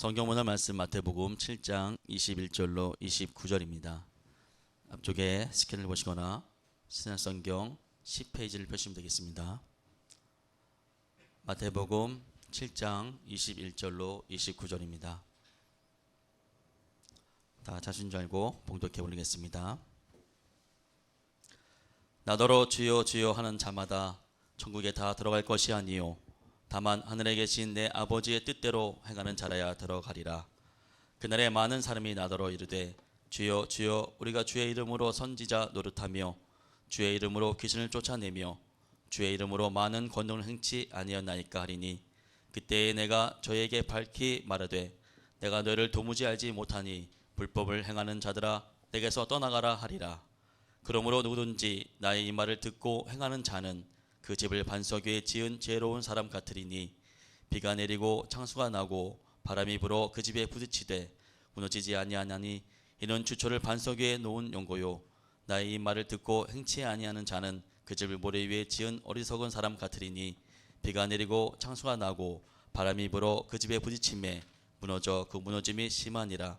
성경문화 말씀 마태복음 7장 21절로 29절입니다. 앞쪽에 스캔을 보시거나 신약성경 10페이지를 펴시면 되겠습니다. 마태복음 7장 21절로 29절입니다. 다 자신 줄 알고 봉독해 올리겠습니다. 나더러 주여 주여 하는 자마다 천국에 다 들어갈 것이 아니요 다만 하늘에 계신 내 아버지의 뜻대로 행하는 자라야 들어가리라. 그날에 많은 사람이 나더러 이르되 주여 주여 우리가 주의 이름으로 선지자 노릇하며 주의 이름으로 귀신을 쫓아내며 주의 이름으로 많은 권능을 행치 아니었나이까 하리니 그때에 내가 저에게 밝히 말하되 내가 너를 도무지 알지 못하니 불법을 행하는 자들아 내게서 떠나가라 하리라. 그러므로 누구든지 나의 이 말을 듣고 행하는 자는 그 집을 반석 위에 지은 지혜로운 사람 같으리니 비가 내리고 창수가 나고 바람이 불어 그 집에 부딪히되 무너지지 아니하나니 이는 주초를 반석 위에 놓은 연고요 나의 이 말을 듣고 행치 아니하는 자는 그 집을 모래 위에 지은 어리석은 사람 같으리니 비가 내리고 창수가 나고 바람이 불어 그 집에 부딪힘에 무너져 그 무너짐이 심하니라.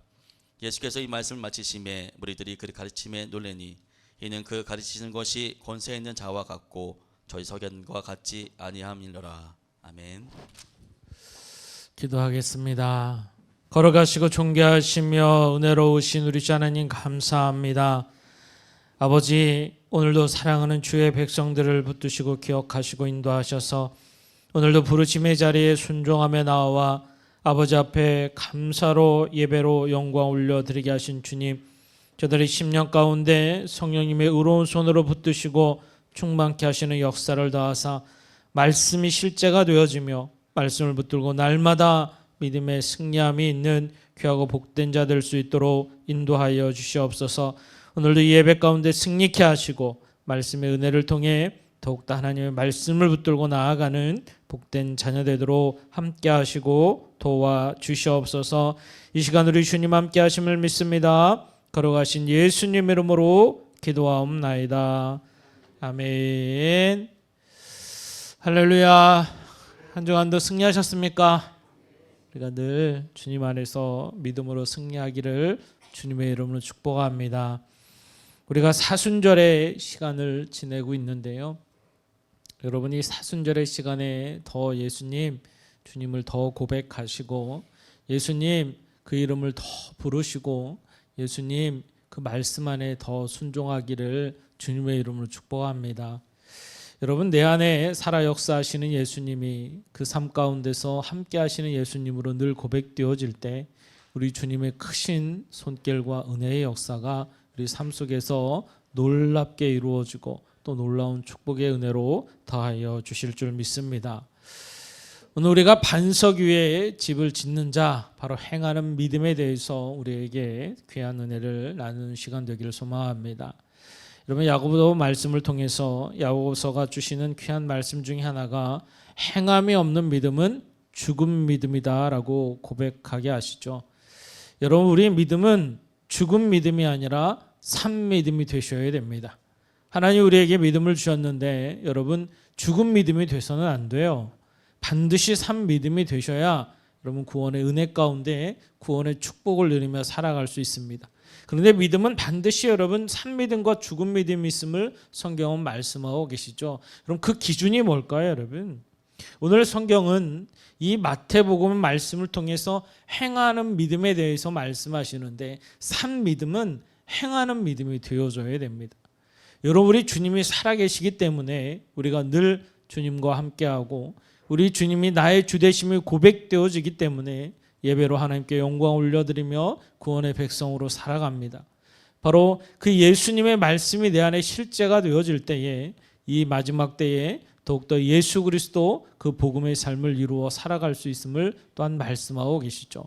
예수께서 이 말씀을 마치심에 무리들이 그 가르침에 놀래니 이는 그 가르치는 것이 권세 있는 자와 같고 저희 석연과 같지 아니함이로라. 아멘. 기도하겠습니다. 걸어가시고 존귀하시며 은혜로우신 우리 주 하나님 감사합니다. 아버지, 오늘도 사랑하는 주의 백성들을 붙드시고 기억하시고 인도하셔서 오늘도 부르심의 자리에 순종하며 나와 아버지 앞에 감사로 예배로 영광 올려드리게 하신 주님, 저들의 심령 가운데 성령님의 의로운 손으로 붙드시고 충만케 하시는 역사를 더하사 말씀이 실제가 되어지며 말씀을 붙들고 날마다 믿음의 승리함이 있는 귀하고 복된 자 될 수 있도록 인도하여 주시옵소서. 오늘도 이 예배 가운데 승리케 하시고 말씀의 은혜를 통해 더욱더 하나님의 말씀을 붙들고 나아가는 복된 자녀 되도록 함께 하시고 도와주시옵소서. 이 시간 우리 주님 함께 하심을 믿습니다. 걸어가신 예수님 이름으로 기도하옵나이다. 아멘. 할렐루야. 한 주간도 승리하셨습니까? 우리가 늘 주님 안에서 믿음으로 승리하기를 주님의 이름으로 축복합니다. 우리가 사순절의 시간을 지내고 있는데요. 여러분이 사순절의 시간에 더 예수님, 주님을 더 고백하시고 예수님 그 이름을 더 부르시고 예수님 그 말씀 안에 더 순종하기를 주님의 이름으로 축복합니다. 여러분, 내 안에 살아 역사하시는 예수님이 그 삶 가운데서 함께 하시는 예수님으로 늘 고백되어질 때 우리 주님의 크신 손길과 은혜의 역사가 우리 삶 속에서 놀랍게 이루어지고 또 놀라운 축복의 은혜로 더하여 주실 줄 믿습니다. 오늘 우리가 반석 위에 집을 짓는 자, 바로 행하는 믿음에 대해서 우리에게 귀한 은혜를 나누는 시간 되기를 소망합니다. 여러분, 야고보 말씀을 통해서 야고보서가 주시는 귀한 말씀 중에 하나가 행함이 없는 믿음은 죽은 믿음이다라고 고백하게 하시죠. 여러분, 우리의 믿음은 죽은 믿음이 아니라 산 믿음이 되셔야 됩니다. 하나님 우리에게 믿음을 주셨는데 여러분, 죽은 믿음이 돼서는 안 돼요. 반드시 산 믿음이 되셔야 여러분 구원의 은혜 가운데 구원의 축복을 누리며 살아갈 수 있습니다. 그런데 믿음은 반드시 여러분 산 믿음과 죽은 믿음이 있음을 성경은 말씀하고 계시죠. 그럼 그 기준이 뭘까요, 여러분? 오늘 성경은 이 마태복음 말씀을 통해서 행하는 믿음에 대해서 말씀하시는데 산 믿음은 행하는 믿음이 되어져야 됩니다. 여러분, 우리 주님이 살아계시기 때문에 우리가 늘 주님과 함께하고 우리 주님이 나의 주되심이 고백되어지기 때문에 예배로 하나님께 영광 올려드리며 구원의 백성으로 살아갑니다. 바로 그 예수님의 말씀이 내 안에 실제가 되어질 때에 이 마지막 때에 더욱더 예수 그리스도 그 복음의 삶을 이루어 살아갈 수 있음을 또한 말씀하고 계시죠.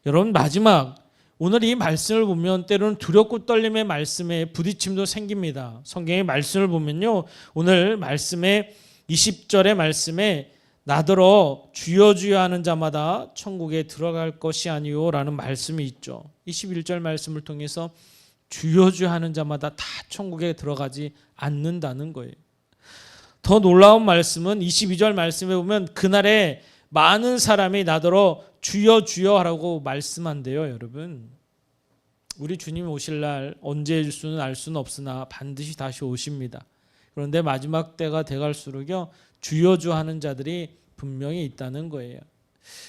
여러분, 마지막 오늘 이 말씀을 보면 때로는 두렵고 떨림의 말씀에 부딪힘도 생깁니다. 성경의 말씀을 보면요, 오늘 말씀의 20절의 말씀에 나더러 주여 주여 하는 자마다 천국에 들어갈 것이 아니요 라는 말씀이 있죠. 21절 말씀을 통해서 주여 주여 하는 자마다 다 천국에 들어가지 않는다는 거예요. 더 놀라운 말씀은 22절 말씀에 보면 그날에 많은 사람이 나더러 주여 주여 하라고 말씀한대요, 여러분. 우리 주님 오실 날 언제 일 수는 알 수는 없으나 반드시 다시 오십니다. 그런데 마지막 때가 돼갈수록요, 주여 주 하는 자들이 분명히 있다는 거예요.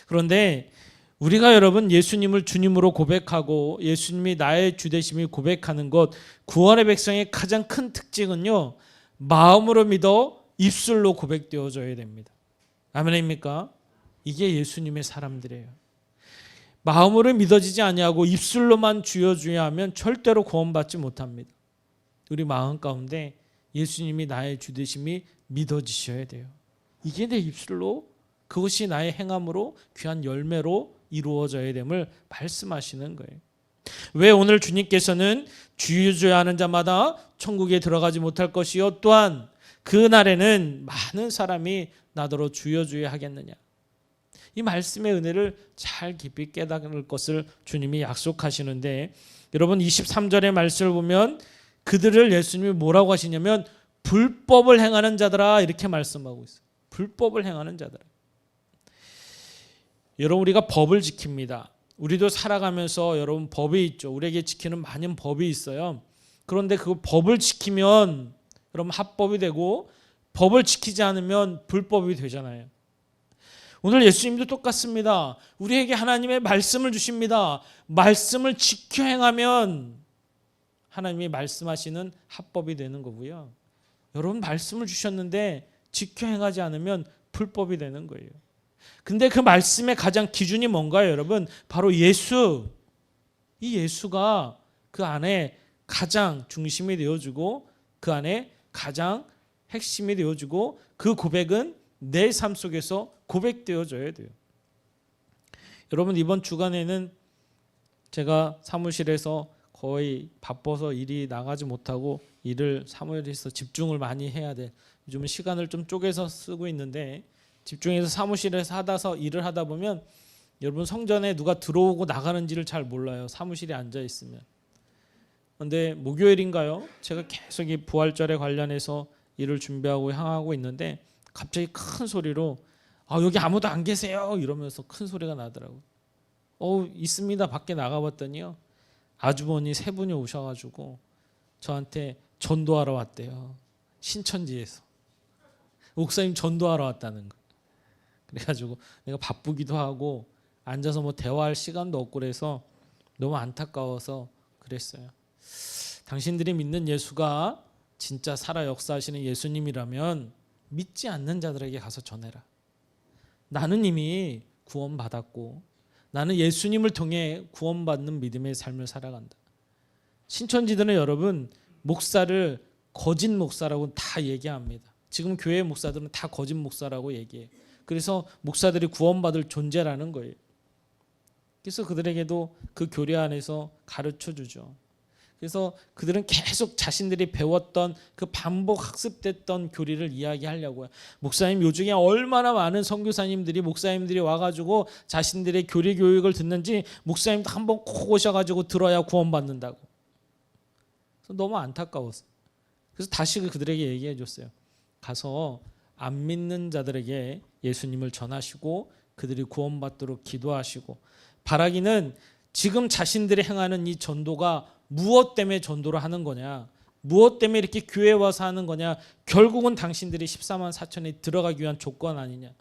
그런데 우리가 여러분 예수님을 주님으로 고백하고 예수님이 나의 주 되심을 고백하는 것, 구원의 백성의 가장 큰 특징은요, 마음으로 믿어 입술로 고백되어져야 됩니다. 아멘입니까? 이게 예수님의 사람들이에요. 마음으로 믿어지지 아니하고 입술로만 주여 주여 하면 절대로 구원받지 못합니다. 우리 마음 가운데 예수님이 나의 주 되심이 믿어지셔야 돼요. 이게 내 입술로, 그것이 나의 행함으로 귀한 열매로 이루어져야 됨을 말씀하시는 거예요. 왜 오늘 주님께서는 주여 주여 하는 자마다 천국에 들어가지 못할 것이요 또한 그 날에는 많은 사람이 나더러 주여 주여 하겠느냐. 이 말씀의 은혜를 잘 깊이 깨달을 것을 주님이 약속하시는데, 여러분 23절의 말씀을 보면 그들을 예수님이 뭐라고 하시냐면 불법을 행하는 자들아, 이렇게 말씀하고 있어요. 불법을 행하는 자들아. 여러분 우리가 법을 지킵니다. 우리도 살아가면서 여러분 법이 있죠. 우리에게 지키는 많은 법이 있어요. 그런데 그 법을 지키면 여러분 합법이 되고, 법을 지키지 않으면 불법이 되잖아요. 오늘 예수님도 똑같습니다. 우리에게 하나님의 말씀을 주십니다. 말씀을 지켜 행하면 하나님이 말씀하시는 합법이 되는 거고요. 여러분 말씀을 주셨는데 지켜 행하지 않으면 불법이 되는 거예요. 근데 그 말씀의 가장 기준이 뭔가요, 여러분? 바로 예수. 이 예수가 그 안에 가장 중심이 되어주고 그 안에 가장 핵심이 되어주고 그 고백은 내 삶 속에서 고백되어져야 돼요. 여러분 이번 주간에는 제가 사무실에서 거의 바빠서 일이 나가지 못하고 일을 사무실에서 집중을 많이 해야 돼. 요즘은 시간을 좀 쪼개서 쓰고 있는데 집중해서 사무실에서 일을 하다 보면 여러분 성전에 누가 들어오고 나가는지를 잘 몰라요. 사무실에 앉아 있으면. 그런데 목요일인가요? 제가 계속 이 부활절에 관련해서 일을 준비하고 향하고 있는데 갑자기 큰 소리로 여기 아무도 안 계세요 이러면서 큰 소리가 나더라고요. 있습니다. 밖에 나가봤더니요, 아주머니 세 분이 오셔가지고 저한테 전도하러 왔대요. 신천지에서 목사님 전도하러 왔다는 거. 그래가지고 내가 바쁘기도 하고 앉아서 뭐 대화할 시간도 없고 그래서 너무 안타까워서 그랬어요. 당신들이 믿는 예수가 진짜 살아 역사하시는 예수님이라면 믿지 않는 자들에게 가서 전해라. 나는 이미 구원받았고 나는 예수님을 통해 구원받는 믿음의 삶을 살아간다. 신천지들은 여러분 목사를 거짓 목사라고 다 얘기합니다. 지금 교회 목사들은 다 거짓 목사라고 얘기해요. 그래서 목사들이 구원받을 존재라는 거예요. 그래서 그들에게도 그 교리 안에서 가르쳐 주죠. 그래서 그들은 계속 자신들이 배웠던 그 반복 학습됐던 교리를 이야기하려고요. 목사님 요즘에 얼마나 많은 선교사님들이 목사님들이 와가지고 자신들의 교리 교육을 듣는지 목사님도 한번 꼭 오셔가지고 들어야 구원받는다고. 그래서 너무 안타까웠어요. 그래서 다시 그들에게 얘기해 줬어요. 가서 안 믿는 자들에게 예수님을 전하시고 그들이 구원받도록 기도하시고, 바라기는 지금 자신들이 행하는 이 전도가 무엇 때문에 전도를 하는 거냐, 무엇 때문에 이렇게 교회에 와서 하는 거냐, 결국은 당신들이 14만 4천에 들어가기 위한 조건 아니냐.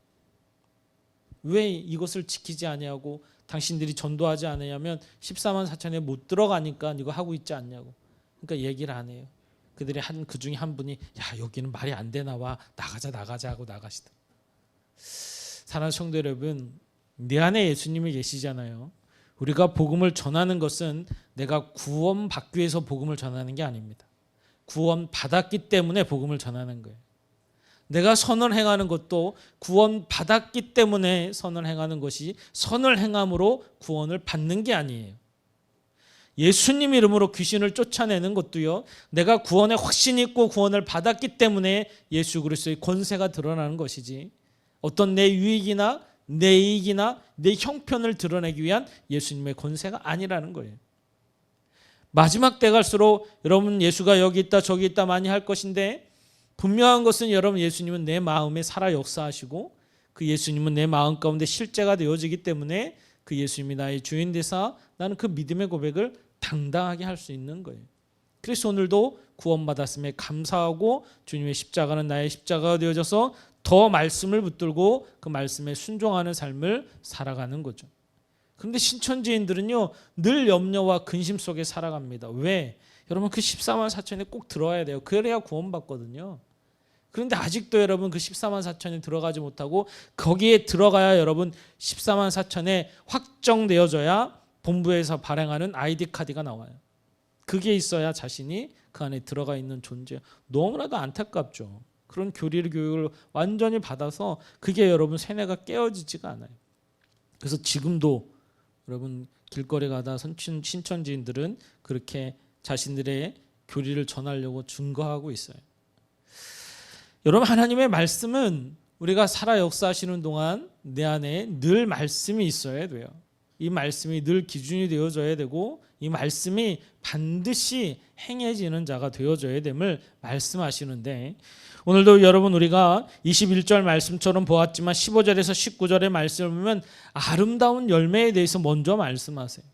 왜 이것을 지키지 아니하고 당신들이 전도하지 않으냐면 14만 4천에 못 들어가니까 이거 하고 있지 않냐고. 그러니까 얘기를 안 해요. 그들이 그 중에 한 분이 야 여기는 말이 안 되나 봐, 나가자 하고 나가시다. 사랑하는 성도 여러분, 내 안에 예수님이 계시잖아요. 우리가 복음을 전하는 것은 내가 구원받기 위해서 복음을 전하는 게 아닙니다. 구원받았기 때문에 복음을 전하는 거예요. 내가 선을 행하는 것도 구원받았기 때문에 선을 행하는 것이, 선을 행함으로 구원을 받는 게 아니에요. 예수님 이름으로 귀신을 쫓아내는 것도요, 내가 구원에 확신이 있고 구원을 받았기 때문에 예수 그리스도의 권세가 드러나는 것이지, 어떤 내 유익이나 내 이익이나 내 형편을 드러내기 위한 예수님의 권세가 아니라는 거예요. 마지막 때 갈수록 여러분 예수가 여기 있다 저기 있다 많이 할 것인데, 분명한 것은 여러분 예수님은 내 마음에 살아 역사하시고 그 예수님은 내 마음 가운데 실제가 되어지기 때문에 그 예수님이 나의 주인 되사 나는 그 믿음의 고백을 당당하게 할 수 있는 거예요. 그래서 오늘도 구원받았음에 감사하고 주님의 십자가는 나의 십자가가 되어져서 더 말씀을 붙들고 그 말씀에 순종하는 삶을 살아가는 거죠. 그런데 신천지인들은요 늘 염려와 근심 속에 살아갑니다. 왜? 여러분 그 14만 4천에 꼭 들어와야 돼요. 그래야 구원받거든요. 그런데 아직도 여러분 그 14만 4천에 들어가지 못하고 거기에 들어가야 여러분 14만 4천에 확정되어져야 본부에서 발행하는 아이디 카드가 나와요. 그게 있어야 자신이 그 안에 들어가 있는 존재. 너무나도 안타깝죠. 그런 교육을 완전히 받아서 그게 여러분 세뇌가 깨어지지가 않아요. 그래서 지금도 여러분 길거리 가다 신천지인들은 그렇게 자신들의 교리를 전하려고 증거하고 있어요. 여러분 하나님의 말씀은 우리가 살아 역사하시는 동안 내 안에 늘 말씀이 있어야 돼요. 이 말씀이 늘 기준이 되어져야 되고 이 말씀이 반드시 행해지는 자가 되어져야 됨을 말씀하시는데 오늘도 여러분 우리가 21절 말씀처럼 보았지만 15절에서 19절의 말씀을 보면 아름다운 열매에 대해서 먼저 말씀하세요.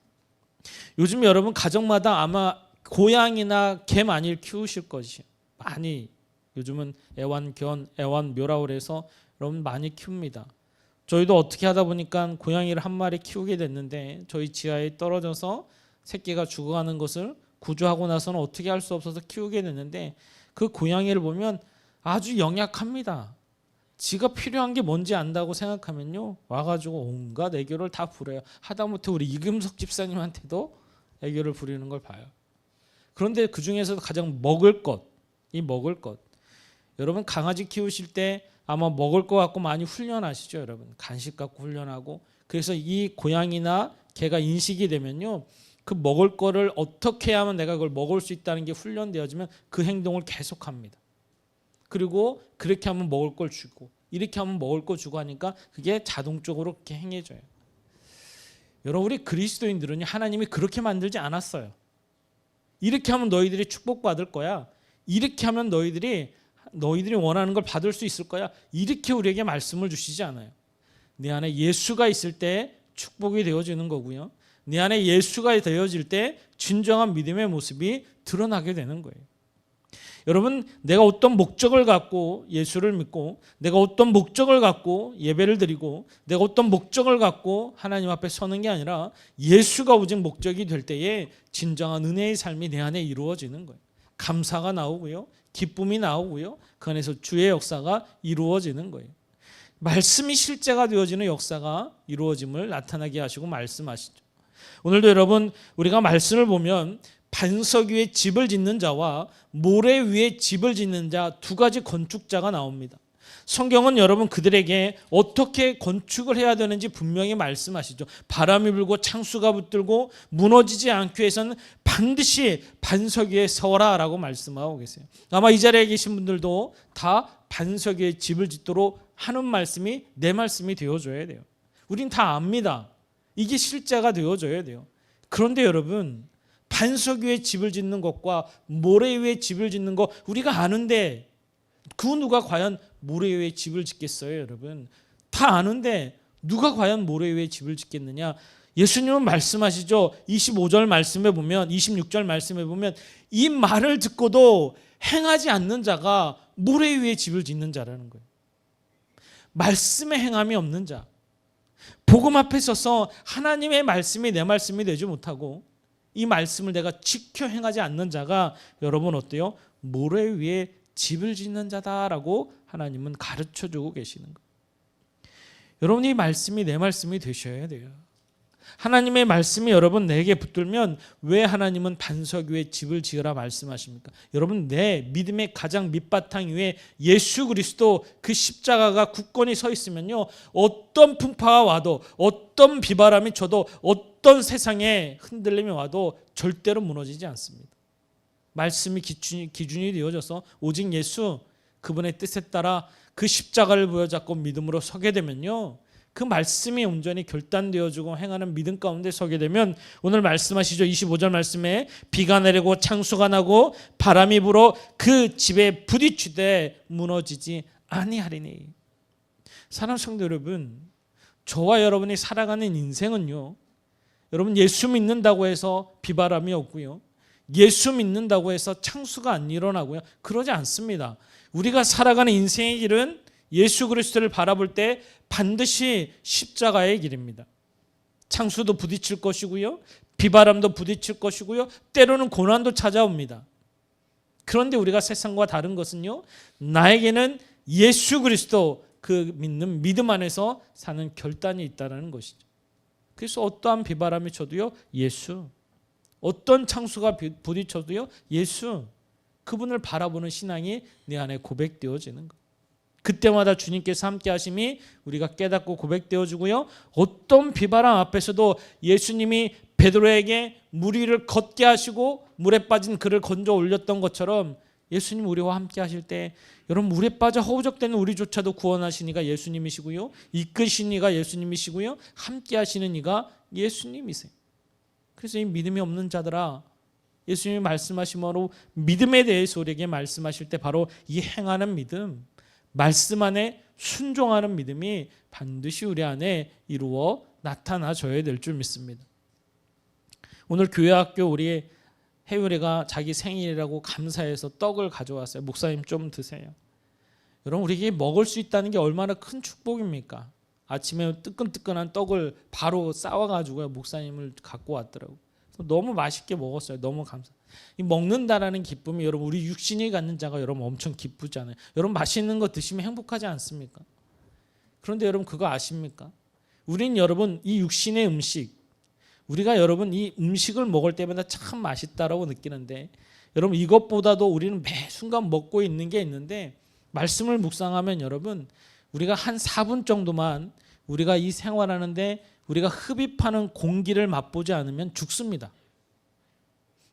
요즘 여러분 가정마다 아마 고양이나 개 많이 키우실 것이에요. 많이 요즘은 애완견, 애완묘라고 해서 여러분 많이 키웁니다. 저희도 어떻게 하다 보니까 고양이를 한 마리 키우게 됐는데 저희 지하에 떨어져서 새끼가 죽어가는 것을 구조하고 나서는 어떻게 할 수 없어서 키우게 됐는데 그 고양이를 보면 아주 영약합니다. 지가 필요한 게 뭔지 안다고 생각하면요 와가지고 온갖 애교를 다 부려요. 하다못해 우리 이금석 집사님한테도 애교를 부리는 걸 봐요. 그런데 그 중에서도 가장 먹을 것, 이 먹을 것 여러분 강아지 키우실 때 아마 먹을 것 갖고 많이 훈련하시죠. 여러분 간식 갖고 훈련하고 그래서 이 고양이나 개가 인식이 되면요 그 먹을 거를 어떻게 하면 내가 그걸 먹을 수 있다는 게 훈련되어지면 그 행동을 계속합니다. 그리고 그렇게 하면 먹을 걸 주고 이렇게 하면 먹을 거 주고 하니까 그게 자동적으로 그렇게 행해져요. 여러분 우리 그리스도인들은 하나님이 그렇게 만들지 않았어요. 이렇게 하면 너희들이 축복받을 거야. 이렇게 하면 너희들이 원하는 걸 받을 수 있을 거야. 이렇게 우리에게 말씀을 주시지 않아요. 내 안에 예수가 있을 때 축복이 되어지는 거고요. 내 안에 예수가 되어질 때 진정한 믿음의 모습이 드러나게 되는 거예요. 여러분 내가 어떤 목적을 갖고 예수를 믿고 내가 어떤 목적을 갖고 예배를 드리고 내가 어떤 목적을 갖고 하나님 앞에 서는 게 아니라 예수가 오직 목적이 될 때에 진정한 은혜의 삶이 내 안에 이루어지는 거예요. 감사가 나오고요. 기쁨이 나오고요. 그 안에서 주의 역사가 이루어지는 거예요. 말씀이 실제가 되어지는 역사가 이루어짐을 나타나게 하시고 말씀하시죠. 오늘도 여러분 우리가 말씀을 보면 반석 위에 집을 짓는 자와 모래 위에 집을 짓는 자 두 가지 건축자가 나옵니다. 성경은 여러분 그들에게 어떻게 건축을 해야 되는지 분명히 말씀하시죠. 바람이 불고 창수가 붙들고 무너지지 않기 위해서는 반드시 반석 위에 서라 라고 말씀하고 계세요. 아마 이 자리에 계신 분들도 다 반석 위에 집을 짓도록 하는 말씀이 내 말씀이 되어줘야 돼요. 우린 다 압니다. 이게 실제가 되어줘야 돼요. 그런데 여러분 반석 위에 집을 짓는 것과 모래 위에 집을 짓는 것 우리가 아는데 그 누가 과연 모래 위에 집을 짓겠어요, 여러분? 다 아는데 누가 과연 모래 위에 집을 짓겠느냐? 예수님은 말씀하시죠. 25절 말씀에 보면 26절 말씀에 보면 이 말을 듣고도 행하지 않는 자가 모래 위에 집을 짓는 자라는 거예요. 말씀에 행함이 없는 자. 복음 앞에 서서 하나님의 말씀이 내 말씀이 되지 못하고 이 말씀을 내가 지켜 행하지 않는 자가 여러분 어때요? 모래 위에 집을 짓는 자다라고 하나님은 가르쳐주고 계시는 거예요. 여러분 이 말씀이 내 말씀이 되셔야 돼요. 하나님의 말씀이 여러분 내게 붙들면 왜 하나님은 반석 위에 집을 지으라 말씀하십니까? 여러분 내 믿음의 가장 밑바탕 위에 예수 그리스도 그 십자가가 굳건히 서 있으면요 어떤 풍파가 와도 어떤 비바람이 쳐도 어떤 세상에 흔들림이 와도 절대로 무너지지 않습니다. 말씀이 기준이 되어져서 오직 예수 그분의 뜻에 따라 그 십자가를 부여잡고 믿음으로 서게 되면요 그 말씀이 온전히 결단되어지고 행하는 믿음 가운데 서게 되면 오늘 말씀하시죠. 25절 말씀에 비가 내리고 창수가 나고 바람이 불어 그 집에 부딪히되 무너지지 아니하리니. 사랑하는 성도 여러분, 저와 여러분이 살아가는 인생은요, 여러분 예수 믿는다고 해서 비바람이 없고요, 예수 믿는다고 해서 창수가 안 일어나고요, 그러지 않습니다. 우리가 살아가는 인생의 길은 예수 그리스도를 바라볼 때 반드시 십자가의 길입니다. 창수도 부딪힐 것이고요, 비바람도 부딪힐 것이고요, 때로는 고난도 찾아옵니다. 그런데 우리가 세상과 다른 것은요, 나에게는 예수 그리스도 그 믿는 믿음 안에서 사는 결단이 있다는 것이죠. 그래서 어떠한 비바람이 쳐도요, 예수, 어떤 창수가 부딪혀도요, 예수, 그분을 바라보는 신앙이 내 안에 고백되어지는 것. 그때마다 주님께서 함께 하심이 우리가 깨닫고 고백되어지고요, 어떤 비바람 앞에서도 예수님이 베드로에게 물 위를 걷게 하시고 물에 빠진 그를 건져 올렸던 것처럼 예수님 우리와 함께 하실 때, 여러분 물에 빠져 허우적대는 우리조차도 구원하신 이가 예수님이시고요, 이끄신 이가 예수님이시고요, 함께 하시는 이가 예수님이세요. 그래서 이 믿음이 없는 자들아, 예수님이 말씀하시므로 믿음에 대해서 우리에게 말씀하실 때 바로 이 행하는 믿음, 말씀 안에 순종하는 믿음이 반드시 우리 안에 이루어 나타나줘야 될 줄 믿습니다. 오늘 교회학교 우리 혜율이가 자기 생일이라고 감사해서 떡을 가져왔어요. 목사님 좀 드세요. 여러분 우리에게 먹을 수 있다는 게 얼마나 큰 축복입니까? 아침에 뜨끈뜨끈한 떡을 바로 싸워가지고 목사님을 갖고 왔더라고요. 너무 맛있게 먹었어요. 너무 감사. 이 먹는다라는 기쁨이, 여러분 우리 육신이 갖는 자가 여러분 엄청 기쁘잖아요. 여러분 맛있는 거 드시면 행복하지 않습니까? 그런데 여러분 그거 아십니까? 우린 여러분 이 육신의 음식, 우리가 여러분 이 음식을 먹을 때마다 참 맛있다라고 느끼는데, 여러분 이것보다도 우리는 매 순간 먹고 있는 게 있는데, 말씀을 묵상하면 여러분 우리가 한 4분 정도만 우리가 이 생활하는데 우리가 흡입하는 공기를 맛보지 않으면 죽습니다.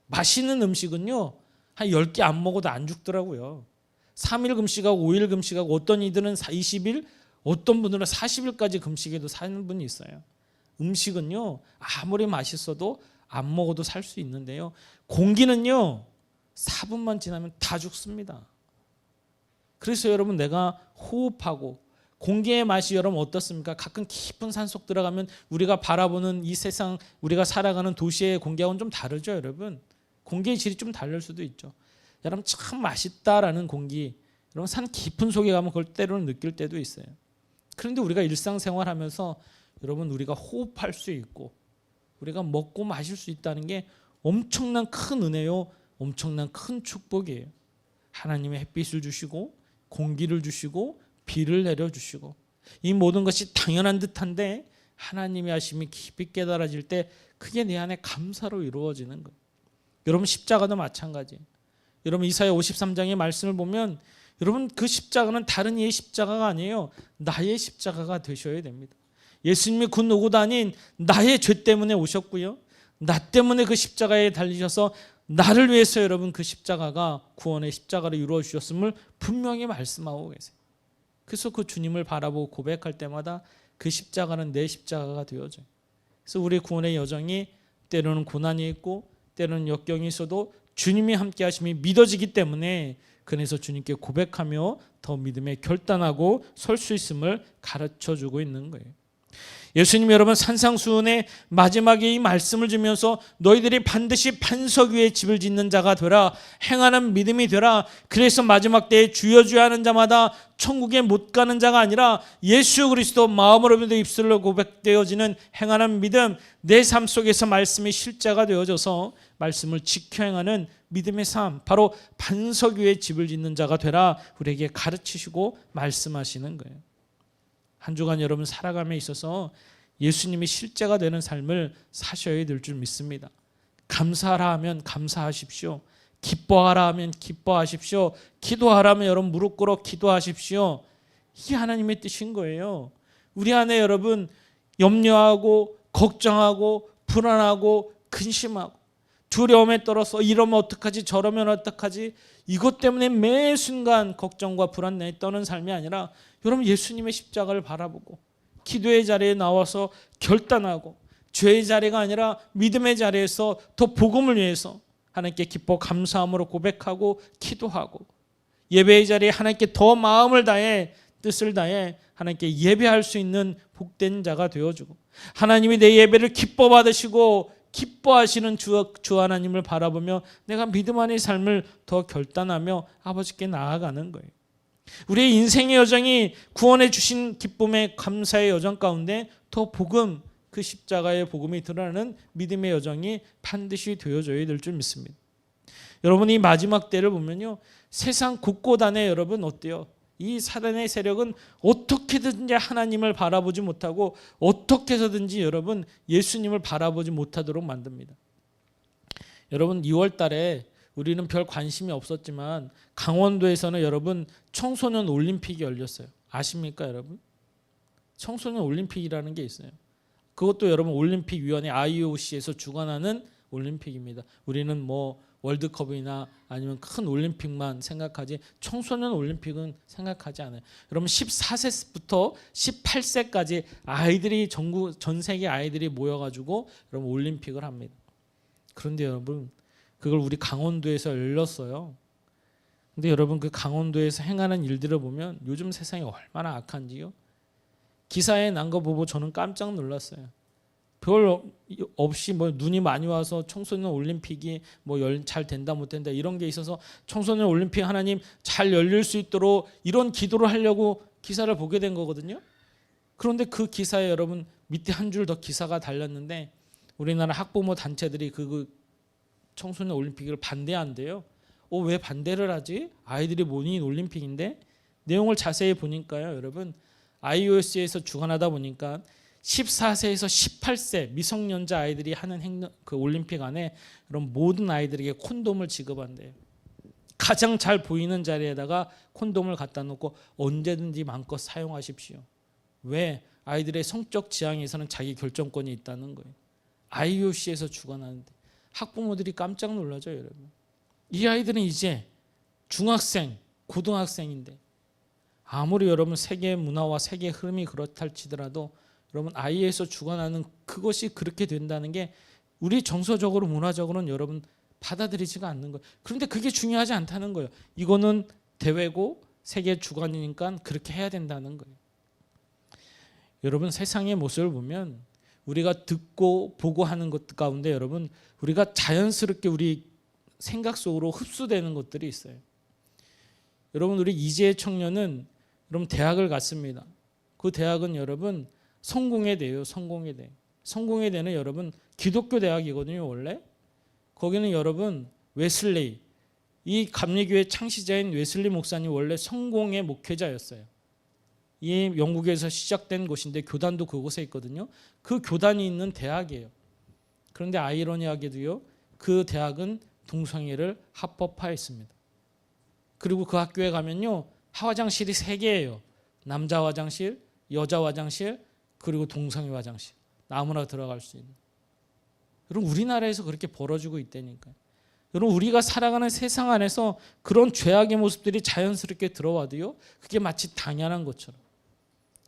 맛있는 음식은요, 한 10개 안 먹어도 안 죽더라고요. 3일 금식하고 5일 금식하고 어떤 이들은 20일, 어떤 분들은 40일까지 금식해도 사는 분이 있어요. 음식은요, 아무리 맛있어도 안 먹어도 살 수 있는데요, 공기는요 4분만 지나면 다 죽습니다. 그래서 여러분 내가 호흡하고 공기의 맛이 여러분 어떻습니까? 가끔 깊은 산속 들어가면 우리가 바라보는 이 세상, 우리가 살아가는 도시의 공기하고는 좀 다르죠. 여러분 공기의 질이 좀 다를 수도 있죠. 여러분 참 맛있다라는 공기, 여러분 산 깊은 속에 가면 그걸 때로는 느낄 때도 있어요. 그런데 우리가 일상생활하면서 여러분 우리가 호흡할 수 있고 우리가 먹고 마실 수 있다는 게 엄청난 큰 은혜요, 엄청난 큰 축복이에요. 하나님의 햇빛을 주시고 공기를 주시고 비를 내려주시고, 이 모든 것이 당연한 듯한데 하나님의 하심이 깊이 깨달아질 때 그게 내 안에 감사로 이루어지는 거예요. 여러분 십자가도 마찬가지예요. 여러분 이사야 53장의 말씀을 보면 여러분 그 십자가는 다른 이의 십자가가 아니에요. 나의 십자가가 되셔야 됩니다. 예수님이 그 누구도 아닌 나의 죄 때문에 오셨고요, 나 때문에 그 십자가에 달리셔서 나를 위해서 여러분 그 십자가가 구원의 십자가를 이루어 주셨음을 분명히 말씀하고 계세요. 그래서 그 주님을 바라보고 고백할 때마다 그 십자가는 내 십자가가 되어져요. 그래서 우리 구원의 여정이 때로는 고난이 있고 때로는 역경이 있어도 주님이 함께 하심이 믿어지기 때문에, 그래서 주님께 고백하며 더 믿음에 결단하고 설 수 있음을 가르쳐주고 있는 거예요. 예수님 여러분 산상수훈의 마지막에 이 말씀을 주면서 너희들이 반드시 반석 위에 집을 짓는 자가 되라, 행하는 믿음이 되라. 그래서 마지막 때에 주여 주여 하는 자마다 천국에 못 가는 자가 아니라 예수 그리스도 마음으로 믿어 입술로 고백되어지는 행하는 믿음, 내 삶 속에서 말씀이 실제가 되어져서 말씀을 지켜 행하는 믿음의 삶, 바로 반석 위에 집을 짓는 자가 되라 우리에게 가르치시고 말씀하시는 거예요. 한 주간 여러분 살아감에 있어서 예수님이 실제가 되는 삶을 사셔야 될 줄 믿습니다. 감사하라 하면 감사하십시오. 기뻐하라 하면 기뻐하십시오. 기도하라 하면 여러분 무릎 꿇어 기도하십시오. 이게 하나님의 뜻인 거예요. 우리 안에 여러분 염려하고 걱정하고 불안하고 근심하고 두려움에 떨어서 이러면 어떡하지 저러면 어떡하지, 이것 때문에 매 순간 걱정과 불안 내에 떠는 삶이 아니라 여러분 예수님의 십자가를 바라보고 기도의 자리에 나와서 결단하고, 죄의 자리가 아니라 믿음의 자리에서 더 복음을 위해서 하나님께 기뻐 감사함으로 고백하고 기도하고, 예배의 자리에 하나님께 더 마음을 다해 뜻을 다해 하나님께 예배할 수 있는 복된 자가 되어주고 하나님이 내 예배를 기뻐 받으시고 기뻐하시는 주 하나님을 바라보며 내가 믿음 안의 삶을 더 결단하며 아버지께 나아가는 거예요. 우리의 인생의 여정이 구원해 주신 기쁨의 감사의 여정 가운데 더 복음, 그 십자가의 복음이 드러나는 믿음의 여정이 반드시 되어져야 될 줄 믿습니다. 여러분, 이 마지막 때를 보면요, 세상 곳곳 안에 여러분 어때요? 이 사단의 세력은 어떻게든지 하나님을 바라보지 못하고 어떻게 해서든지 여러분 예수님을 바라보지 못하도록 만듭니다. 여러분, 2월 달에 우리는 별 관심이 없었지만 강원도에서는 여러분 청소년 올림픽이 열렸어요. 아십니까 여러분? 청소년 올림픽이라는 게 있어요. 그것도 여러분 올림픽위원회 IOC에서 주관하는 올림픽입니다. 우리는 뭐 월드컵이나 아니면 큰 올림픽만 생각하지 청소년 올림픽은 생각하지 않아요. 여러분 14세부터 18세까지 아이들이 전 세계 아이들이 모여가지고 여러분 올림픽을 합니다. 그런데 여러분 그걸 우리 강원도에서 열렸어요. 근데 여러분 그 강원도에서 행하는 일들을 보면 요즘 세상이 얼마나 악한지요. 기사에 난 거 보고 저는 깜짝 놀랐어요. 별 없이 뭐 눈이 많이 와서 청소년 올림픽이 뭐 잘 된다 못 된다 이런 게 있어서 청소년 올림픽 하나님 잘 열릴 수 있도록 이런 기도를 하려고 기사를 보게 된 거거든요. 그런데 그 기사에 여러분 밑에 한 줄 더 기사가 달렸는데 우리나라 학부모 단체들이 그 청소년 올림픽을 반대한대요. 왜 반대를 하지? 아이들이 모인 올림픽인데 내용을 자세히 보니까요, 여러분 IOC에서 주관하다 보니까 14세에서 18세 미성년자 아이들이 하는 그 올림픽 안에 그럼 모든 아이들에게 콘돔을 지급한대요. 가장 잘 보이는 자리에다가 콘돔을 갖다 놓고 언제든지 마음껏 사용하십시오. 왜? 아이들의 성적 지향에서는 자기 결정권이 있다는 거예요. IOC에서 주관하는데 학부모들이 깜짝 놀라죠, 여러분. 이 아이들은 이제 중학생, 고등학생인데 아무리 여러분 세계 문화와 세계 흐름이 그렇다 할지라도 여러분 아이에서 주관하는 그것이 그렇게 된다는 게 우리 정서적으로 문화적으로는 여러분 받아들이지가 않는 거예요. 그런데 그게 중요하지 않다는 거예요. 이거는 대회고 세계 주관이니까 그렇게 해야 된다는 거예요. 여러분 세상의 모습을 보면 우리가 듣고 보고 하는 것 가운데 여러분 우리가 자연스럽게 우리 생각 속으로 흡수되는 것들이 있어요. 여러분 우리 이재의 청년은 여러분 대학을 갔습니다. 그 대학은 여러분 성공회대예요. 성공회대. 성공회대는 여러분 기독교 대학이거든요. 원래 거기는 여러분 웨슬리 이 감리교회 창시자인 웨슬리 목사님 원래 성공의 목회자였어요. 이 영국에서 시작된 곳인데 교단도 그곳에 있거든요. 그 교단이 있는 대학이에요. 그런데 아이러니하게도요, 그 대학은 동성애를 합법화했습니다. 그리고 그 학교에 가면요, 화장실이 3개예요. 남자 화장실, 여자 화장실, 그리고 동성애 화장실. 아무나 들어갈 수 있는. 여러분 우리나라에서 그렇게 벌어지고 있다니까요. 여러분 우리가 살아가는 세상 안에서 그런 죄악의 모습들이 자연스럽게 들어와도요, 그게 마치 당연한 것처럼.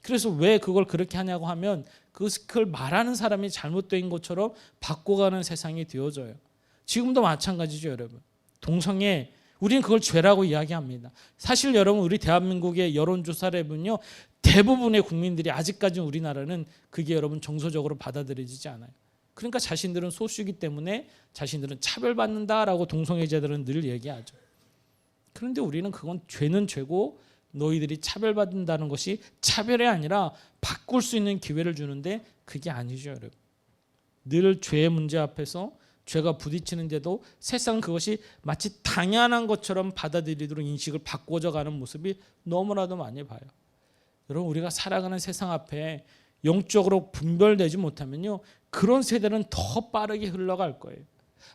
그래서 왜 그걸 그렇게 하냐고 하면 그걸 말하는 사람이 잘못된 것처럼 바꿔가는 세상이 되어져요. 지금도 마찬가지죠, 여러분. 동성애 우리는 그걸 죄라고 이야기합니다. 사실 여러분 우리 대한민국의 여론조사를 해보면요, 대부분의 국민들이 아직까지 우리나라는 그게 여러분 정서적으로 받아들여지지 않아요. 그러니까 자신들은 소수이기 때문에 자신들은 차별받는다라고 동성애자들은 늘 얘기하죠. 그런데 우리는 그건 죄는 죄고 너희들이 차별받는다는 것이 차별이 아니라 바꿀 수 있는 기회를 주는데 그게 아니죠, 여러분. 늘 죄의 문제 앞에서 죄가 부딪히는데도 세상 그것이 마치 당연한 것처럼 받아들이도록 인식을 바꿔져가는 모습이 너무나도 많이 봐요. 여러분 우리가 살아가는 세상 앞에 영적으로 분별되지 못하면요, 그런 세대는 더 빠르게 흘러갈 거예요.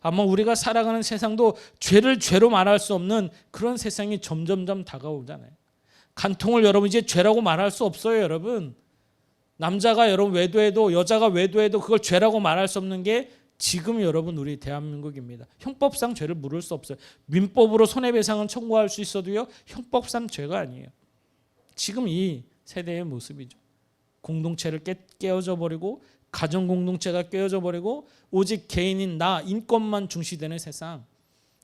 아마 우리가 살아가는 세상도 죄를 죄로 말할 수 없는 그런 세상이 점점점 다가오잖아요. 간통을 여러분 이제 죄라고 말할 수 없어요, 여러분. 남자가 여러분 외도해도 여자가 외도해도 그걸 죄라고 말할 수 없는 게 지금 여러분 우리 대한민국입니다. 형법상 죄를 물을 수 없어요. 민법으로 손해배상은 청구할 수 있어도요, 형법상 죄가 아니에요. 지금 이 세대의 모습이죠. 공동체를 깨어져 버리고 가정 공동체가 깨어져 버리고 오직 개인인 나 인권만 중시되는 세상.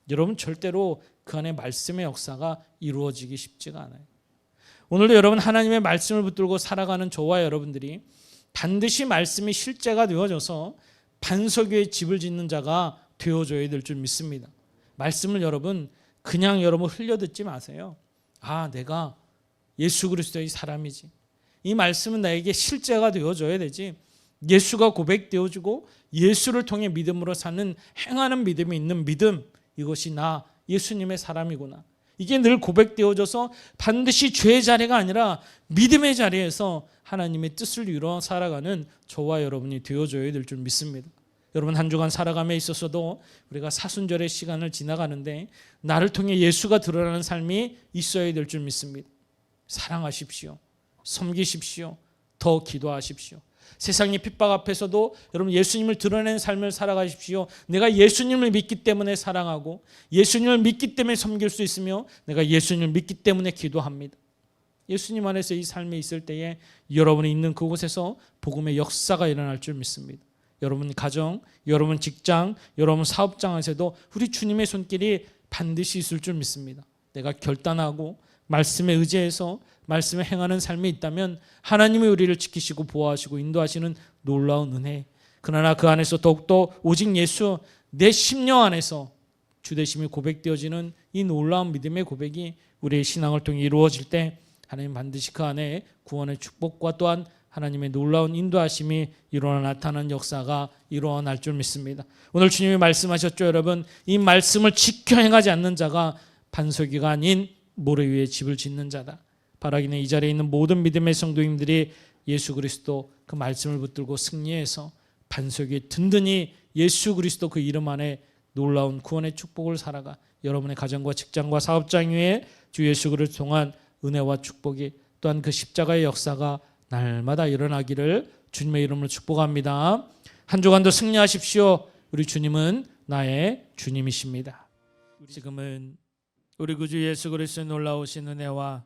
여러분 절대로 그 안에 말씀의 역사가 이루어지기 쉽지가 않아요. 오늘도 여러분 하나님의 말씀을 붙들고 살아가는 저와 여러분들이 반드시 말씀이 실제가 되어져서 반석 위에 집을 짓는 자가 되어줘야 될 줄 믿습니다. 말씀을 여러분 그냥 여러분 흘려듣지 마세요. 아, 내가 예수 그리스도의 사람이지. 이 말씀은 나에게 실제가 되어줘야 되지. 예수가 고백되어지고 예수를 통해 믿음으로 사는 행하는 믿음이 있는 믿음, 이것이 나 예수님의 사람이구나. 이게 늘 고백되어져서 반드시 죄의 자리가 아니라 믿음의 자리에서 하나님의 뜻을 이루어 살아가는 저와 여러분이 되어줘야 될 줄 믿습니다. 여러분 한 주간 살아감에 있어서도 우리가 사순절의 시간을 지나가는데 나를 통해 예수가 드러나는 삶이 있어야 될 줄 믿습니다. 사랑하십시오. 섬기십시오. 더 기도하십시오. 세상의 핍박 앞에서도 여러분 예수님을 드러내는 삶을 살아가십시오. 내가 예수님을 믿기 때문에 사랑하고 예수님을 믿기 때문에 섬길 수 있으며 내가 예수님을 믿기 때문에 기도합니다. 예수님 안에서 이 삶이 있을 때에 여러분이 있는 그곳에서 복음의 역사가 일어날 줄 믿습니다. 여러분 가정, 여러분 직장, 여러분 사업장에서도 우리 주님의 손길이 반드시 있을 줄 믿습니다. 내가 결단하고 말씀에 의지해서 말씀에 행하는 삶이 있다면 하나님이 우리를 지키시고 보호하시고 인도하시는 놀라운 은혜. 그러나 그 안에서 더욱더 오직 예수 내 심령 안에서 주되심이 고백되어지는 이 놀라운 믿음의 고백이 우리의 신앙을 통해 이루어질 때 하나님 반드시 그 안에 구원의 축복과 또한 하나님의 놀라운 인도하심이 일어나 나타나는 역사가 일어날 줄 믿습니다. 오늘 주님이 말씀하셨죠, 여러분. 이 말씀을 지켜 행하지 않는 자가 반석이가 아닌 모래 위에 집을 짓는 자다. 바라기는 이 자리에 있는 모든 믿음의 성도님들이 예수 그리스도 그 말씀을 붙들고 승리해서 반석 위에 든든히 예수 그리스도 그 이름 안에 놀라운 구원의 축복을 살아가 여러분의 가정과 직장과 사업장 위에 주 예수 그리스도 통한 은혜와 축복이 또한 그 십자가의 역사가 날마다 일어나기를 주님의 이름으로 축복합니다. 한 주간도 승리하십시오. 우리 주님은 나의 주님이십니다. 지금은 우리 구주 예수 그리스도의 놀라우신 은혜와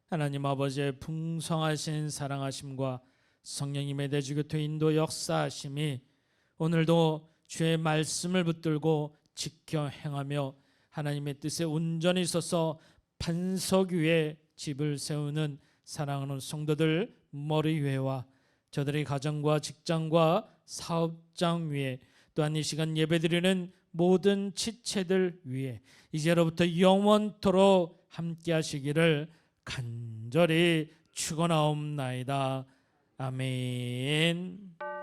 하나님 아버지의 풍성하신 사랑하심과 성령님의 대주교토 인도 역사하심이 오늘도 주의 말씀을 붙들고 지켜 행하며 하나님의 뜻에 온전히 서서 반석 위에 집을 세우는 사랑하는 성도들 머리 위에와 저들의 가정과 직장과 사업장 위에 또한 이 시간 예배드리는 모든 지체들 위에 이제로부터 영원토록 함께 하시기를 간절히 축원하옵나이다. 아멘.